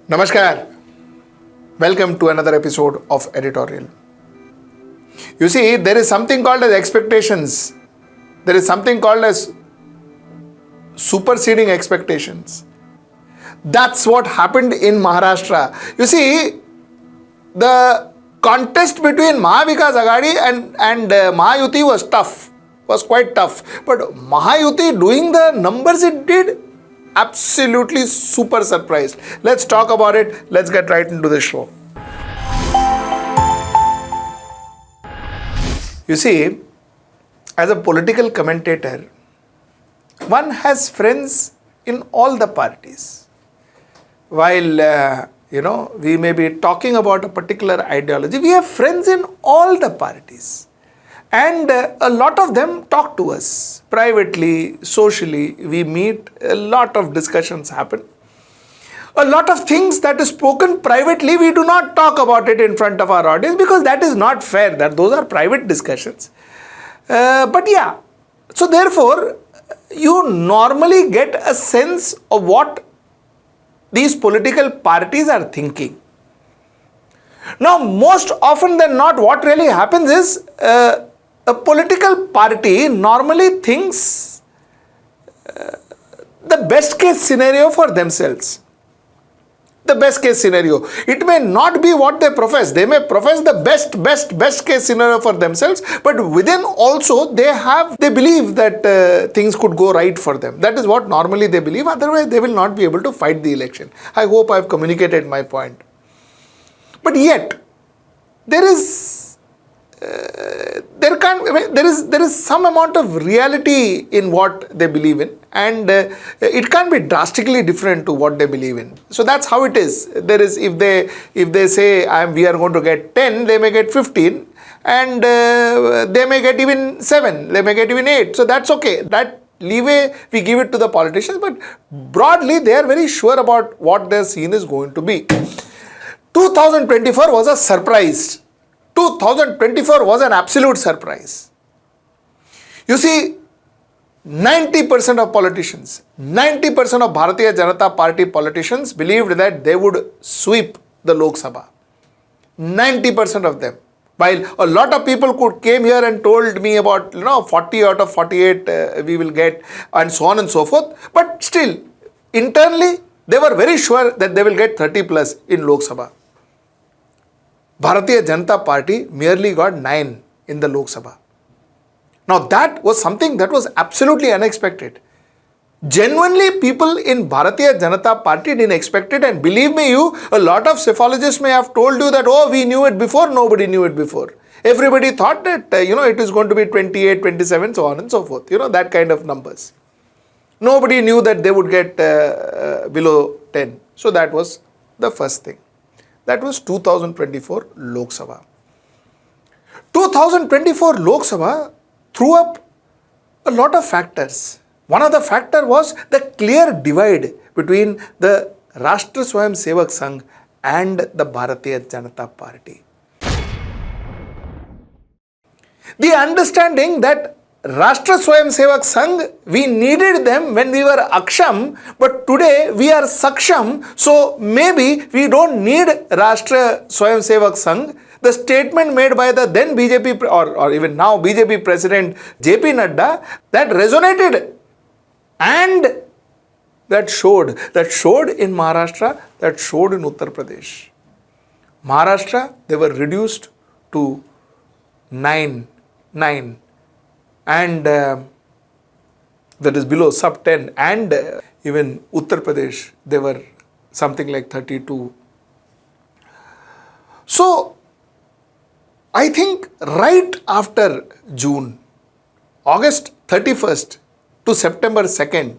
Namaskar. Welcome to another episode of Editorial. You see, there is something called as expectations. There is something called as superseding expectations. That's what happened in Maharashtra. You see, the contest between Mahavikas Aghadi and Mahayuti was tough, was quite tough. But Mahayuti doing the numbers it did, absolutely super surprised. Let's talk about it. Let's get right into the show. You see, as a political commentator, one has friends in all the parties. While, we may be talking about a particular ideology, we have friends in all the parties. And a lot of them talk to us privately, socially. We meet, a lot of discussions happen. A lot of things that is spoken privately, we do not talk about it in front of our audience because that is not fair. Those are private discussions. But yeah, so therefore, you normally get a sense of what these political parties are thinking. Now, most often than not, what really happens is a political party normally thinks the best case scenario for themselves. The best case scenario. It may not be what they profess. They may profess the best case scenario for themselves, but within also they believe that things could go right for them. That is what normally they believe. Otherwise, they will not be able to fight the election. I hope I have communicated my point. But yet, there is some amount of reality in what they believe in, and it can't be drastically different to what they believe in. So that's how it is. There is, if they say we are going to get 10, they may get 15, and they may get even 7, they may get even 8. So that's okay. That leeway we give it to the politicians, but broadly they are very sure about what their scene is going to be. 2024 was a surprise. 2024 was an absolute surprise. You see, 90% of politicians, 90% of Bharatiya Janata Party politicians believed that they would sweep the Lok Sabha. 90% of them. While a lot of people came here and told me about 40 out of 48 we will get, and so on and so forth. But still, internally, they were very sure that they will get 30 plus in Lok Sabha. Bharatiya Janata Party merely got 9 in the Lok Sabha. Now that was something that was absolutely unexpected. Genuinely, people in Bharatiya Janata Party didn't expect it, and believe me, a lot of psephologists may have told you that, oh, we knew it before, nobody knew it before. Everybody thought that, it is going to be 28, 27, so on and so forth, that kind of numbers. Nobody knew that they would get below 10. So that was the first thing. That was 2024 Lok Sabha. 2024 Lok Sabha threw up a lot of factors. One of the factors was the clear divide between the Rashtra Swayamsevaks Sangh and the Bharatiya Janata Party. The understanding that Rashtra Swayamsevaks Sangh, we needed them when we were aksham, but today we are saksham, so maybe we don't need Rashtra Swayamsevaks Sangh. The statement made by the then BJP or even now BJP President JP Nadda, that resonated and that showed in Maharashtra, that showed in Uttar Pradesh. Maharashtra, they were reduced to 9. And that is below sub 10, and even Uttar Pradesh, they were something like 32. So, I think right after June, August 31st to September 2nd,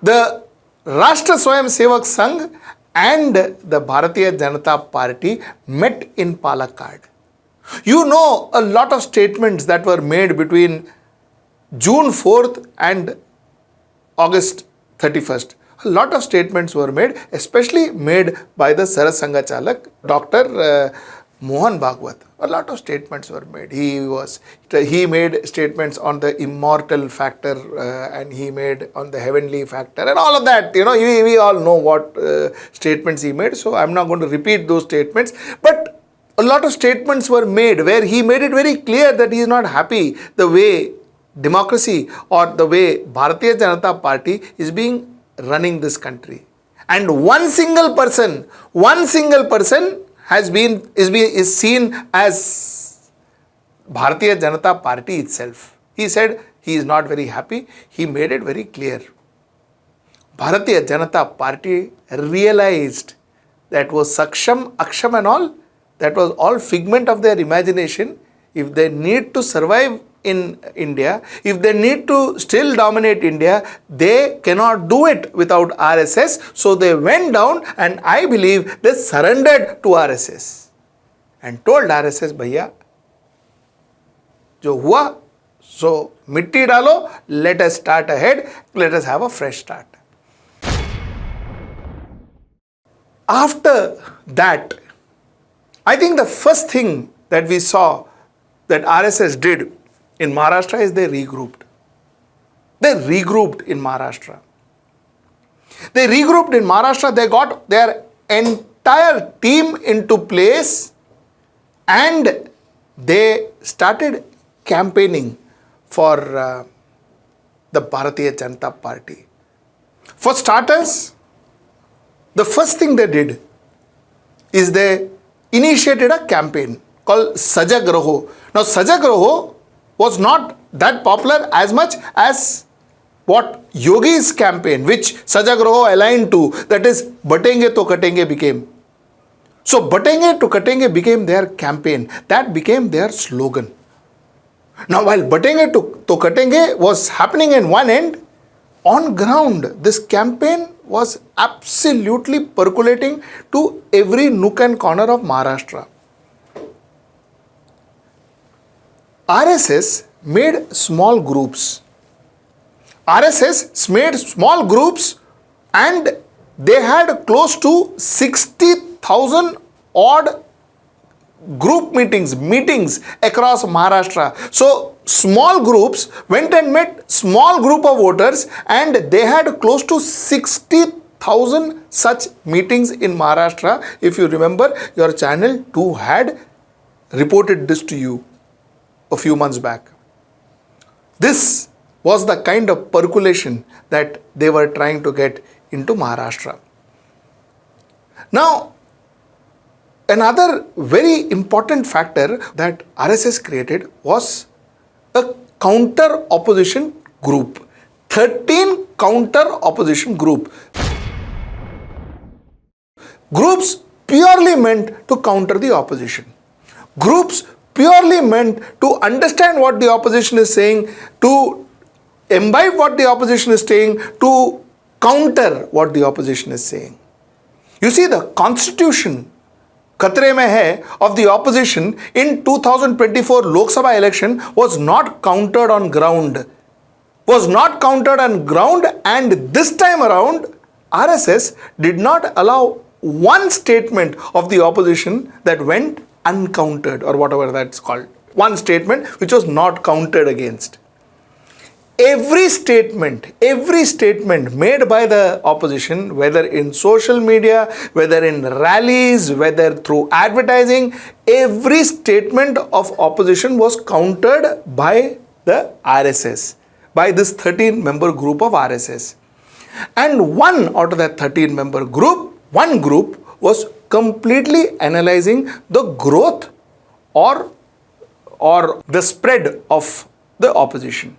the Rashtra Swayamsevaks Sangh and the Bharatiya Janata Party met in Palakkad. A lot of statements that were made between June 4th and August 31st. A lot of statements were made, especially made by the Sarasanga Chalak, Dr. Mohan Bhagwat. A lot of statements were made. He made statements on the immortal factor and he made on the heavenly factor and all of that. We all know what statements he made. So I'm not going to repeat those statements. But a lot of statements were made where he made it very clear that he is not happy the way democracy or the way Bharatiya Janata Party is being running this country. And one single person is seen as Bharatiya Janata Party itself. He said he is not very happy. He made it very clear. Bharatiya Janata Party realized that was Saksham, Aksham and all, that was all figment of their imagination. If they need to survive in India, if they need to still dominate India, they cannot do it without RSS. So they went down and I believe they surrendered to RSS and told RSS, Bhaiya, jo hua, so mitti dalo, let us start ahead, let us have a fresh start. After that, I think the first thing that we saw that RSS did in Maharashtra is they regrouped. They regrouped in Maharashtra. They got their entire team into place and they started campaigning for the Bharatiya Janata Party. For starters, the first thing they did is they initiated a campaign called Sajag Raho. Now, Sajag Raho was not that popular as much as what Yogi's campaign, which Sajag Raho aligned to, that is Batenge to Katenge became. So Batenge to Katenge became their campaign. That became their slogan. Now while Batenge to Katenge was happening in one end, on ground this campaign was absolutely percolating to every nook and corner of Maharashtra. RSS made small groups. And they had close to 60,000 odd group meetings across Maharashtra. So small groups went and met small group of voters and they had close to 60,000 such meetings in Maharashtra. If you remember, your channel too had reported this to you a few months back. This was the kind of percolation that they were trying to get into Maharashtra. Now, another very important factor that RSS created was a counter opposition group. 13 counter opposition groups purely meant to counter the opposition. Groups purely meant to understand what the opposition is saying, to imbibe what the opposition is saying, to counter what the opposition is saying. You see, the constitution खतरे में है of the opposition in 2024 Lok Sabha election was not countered on ground. And this time around, RSS did not allow one statement of the opposition that went uncountered or whatever that's called. One statement which was not counted against. Every statement made by the opposition, whether in social media, whether in rallies, whether through advertising, every statement of opposition was countered by the RSS, by this 13-member group of RSS. And one out of that 13-member group, one group was completely analyzing the growth or the spread of the opposition.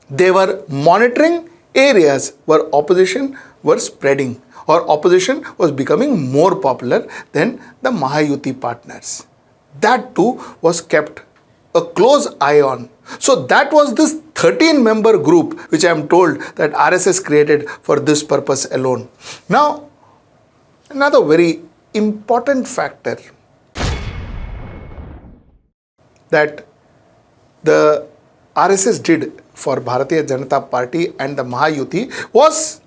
They were monitoring areas where opposition were spreading or opposition was becoming more popular than the Mahayuti partners. That too was kept a close eye on. So that was this 13-member group which I am told that RSS created for this purpose alone. Now, another very important factor that the RSS did for Bharatiya Janata Party and the Mahayuti was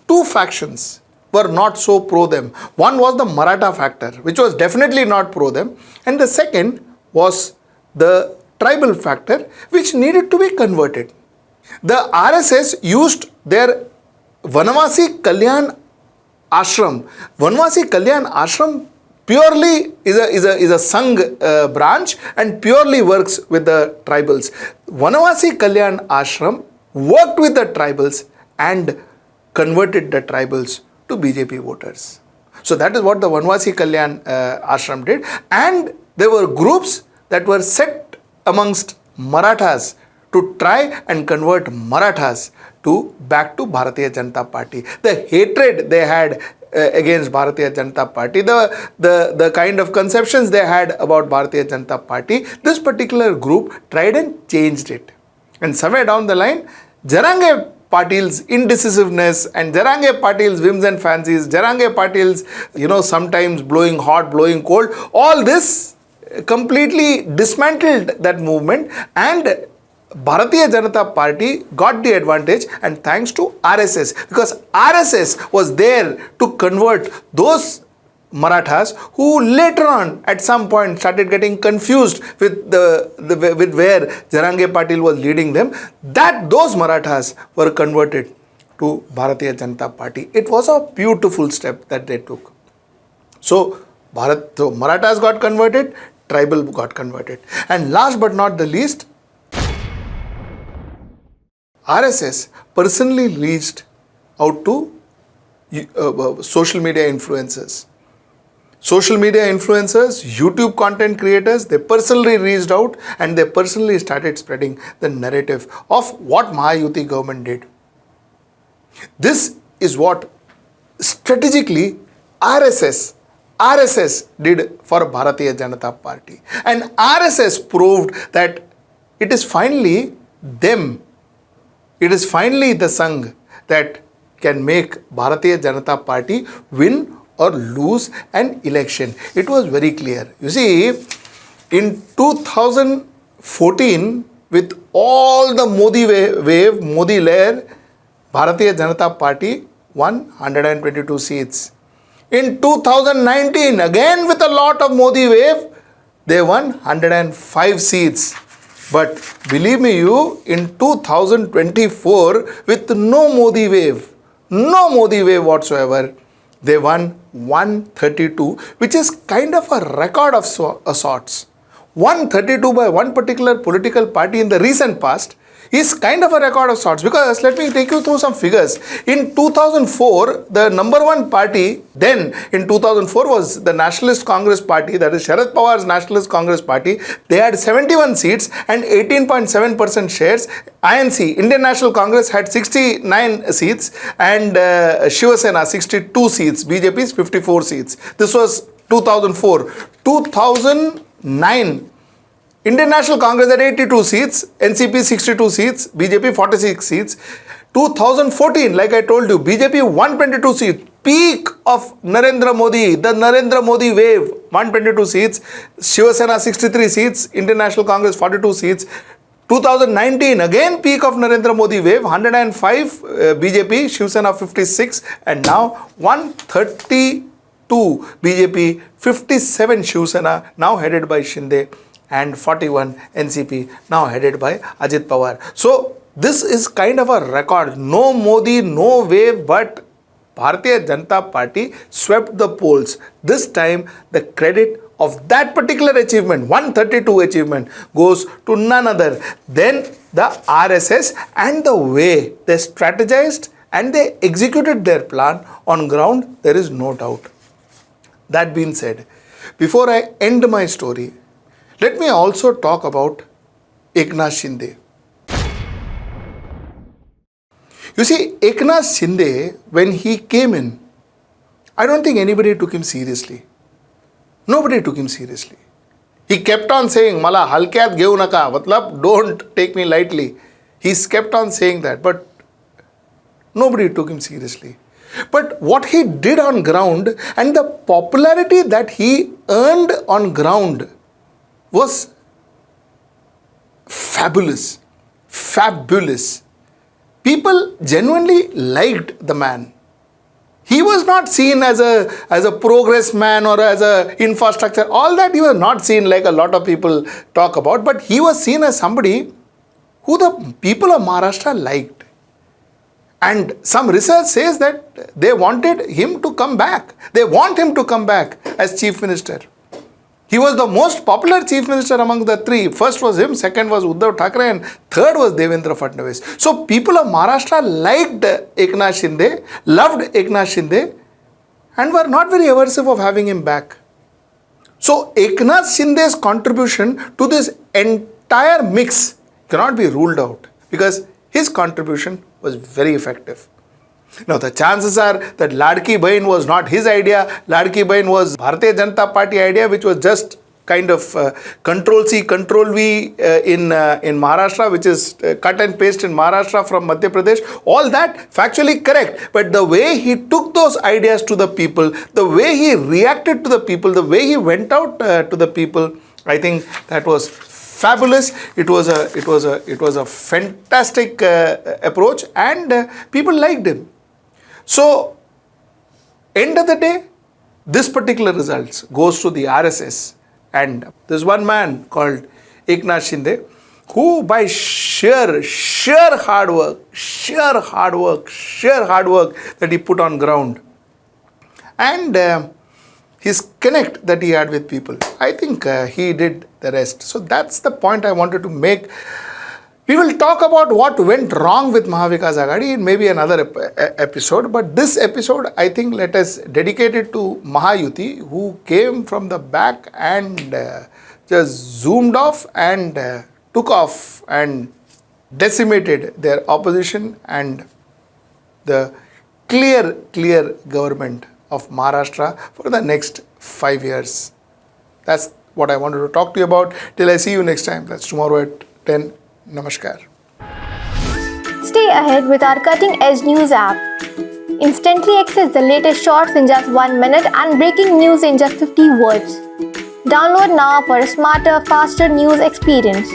two factions. were not so pro them. One was the Maratha factor, which was definitely not pro them, and the second was the tribal factor, which needed to be converted. The RSS used their Vanavasi Kalyan Ashram. Vanavasi Kalyan Ashram purely is a Sangh branch and purely works with the tribals. Vanavasi Kalyan Ashram worked with the tribals and converted the tribals to BJP voters. So that is what the Vanavasi Kalyan Ashram did. And there were groups that were set amongst Marathas to try and convert Marathas back to Bharatiya Janata Party. The hatred they had against Bharatiya Janata Party, the kind of conceptions they had about Bharatiya Janata Party, this particular group tried and changed it. And somewhere down the line, Jarange Patil's indecisiveness and Jarange Patil's whims and fancies, Jarange Patil's, sometimes blowing hot, blowing cold, all this completely dismantled that movement, and Bharatiya Janata Party got the advantage, and thanks to RSS, because RSS was there to convert those Marathas who later on at some point started getting confused with with where Jarange Patil was leading them. Those Marathas were converted to Bharatiya Janata Party. It was a beautiful step that they took. So Marathas got converted, tribal got converted, and last but not the least, RSS personally reached out to social media influencers. Social media influencers, YouTube content creators, they personally reached out and they personally started spreading the narrative of what Mahayuti government did. This is what strategically RSS did for Bharatiya Janata Party. And RSS proved that it is finally them, it is finally the Sangh that can make Bharatiya Janata Party win or lose an election. It was very clear. You see, in 2014, with all the Modi wave, Modi layer, Bharatiya Janata Party won 122 seats. In 2019, again with a lot of Modi wave, they won 105 seats. But believe me in 2024, with no Modi wave whatsoever, they won 132, which is kind of a record of sorts. 132 by one particular political party in the recent past is kind of a record of sorts, because let me take you through some figures. In 2004, the number one party then in 2004 was the Nationalist Congress Party, that is Sharad Pawar's Nationalist Congress Party. They had 71 seats and 18.7% shares. INC, Indian National Congress, had 69 seats and Shiva Sena 62 seats, BJP's 54 seats. This was 2004. 2009, Indian National Congress had 82 seats, NCP 62 seats, BJP 46 seats. 2014, like I told you, BJP 122 seats, peak of Narendra Modi, the Narendra Modi wave, 122 seats, Shiva Sena 63 seats, Indian National Congress 42 seats. 2019, again peak of Narendra Modi wave, 105 BJP, Shiva Sena 56, and now 132 BJP, 57 Shiva Sena, now headed by Shinde, and 41 NCP, now headed by Ajit Pawar. So this is kind of a record. No Modi, no wave, but Bharatiya Janata Party swept the polls. This time the credit of that particular achievement, 132 achievement, goes to none other than the RSS and the way they strategized and they executed their plan on ground. There is no doubt. That being said, before I end my story, let me also talk about Eknath Shinde. You see, Eknath Shinde, when he came in, I don't think anybody took him seriously. Nobody took him seriously. He kept on saying, Mala halkyat geu naka, matlab, don't take me lightly. He kept on saying that, but nobody took him seriously. But what he did on ground and the popularity that he earned on ground was fabulous. Fabulous. People genuinely liked the man. He was not seen as a progress man or as a infrastructure. All that he was not seen like a lot of people talk about. But he was seen as somebody who the people of Maharashtra liked. And some research says that they wanted him to come back. They want him to come back as chief minister. He was the most popular chief minister among the three. First was him, second was Uddhav Thackeray, and third was Devendra Fadnavis. So people of Maharashtra liked Eknath Shinde, loved Eknath Shinde, and were not very aversive of having him back. So Eknath Shinde's contribution to this entire mix cannot be ruled out because his contribution was very effective. Now the chances are that Ladki Bahin was not his idea. Ladki Bahin was Bharatiya Janata Party idea, which was just kind of Control-C, Control-V in Maharashtra, which is cut and paste in Maharashtra from Madhya Pradesh. All that factually correct. But the way he took those ideas to the people, the way he reacted to the people, the way he went out to the people, I think that was fabulous. It was a fantastic approach, and people liked him. So, end of the day, this particular results goes to the RSS, and there's one man called Eknath Shinde who by sheer hard work that he put on ground and his connect that he had with people, I think he did the rest. So that's the point I wanted to make. We will talk about what went wrong with Mahavikas Aghadi in maybe another episode. But this episode, I think, let us dedicate it to Mahayuti, who came from the back and just zoomed off and took off and decimated their opposition and the clear government of Maharashtra for the next 5 years. That's what I wanted to talk to you about. Till I see you next time. That's tomorrow at 10. Namaskar. Stay ahead with our cutting-edge news app. Instantly access the latest shorts in just 1 minute and breaking news in just 50 words. Download now for a smarter, faster news experience.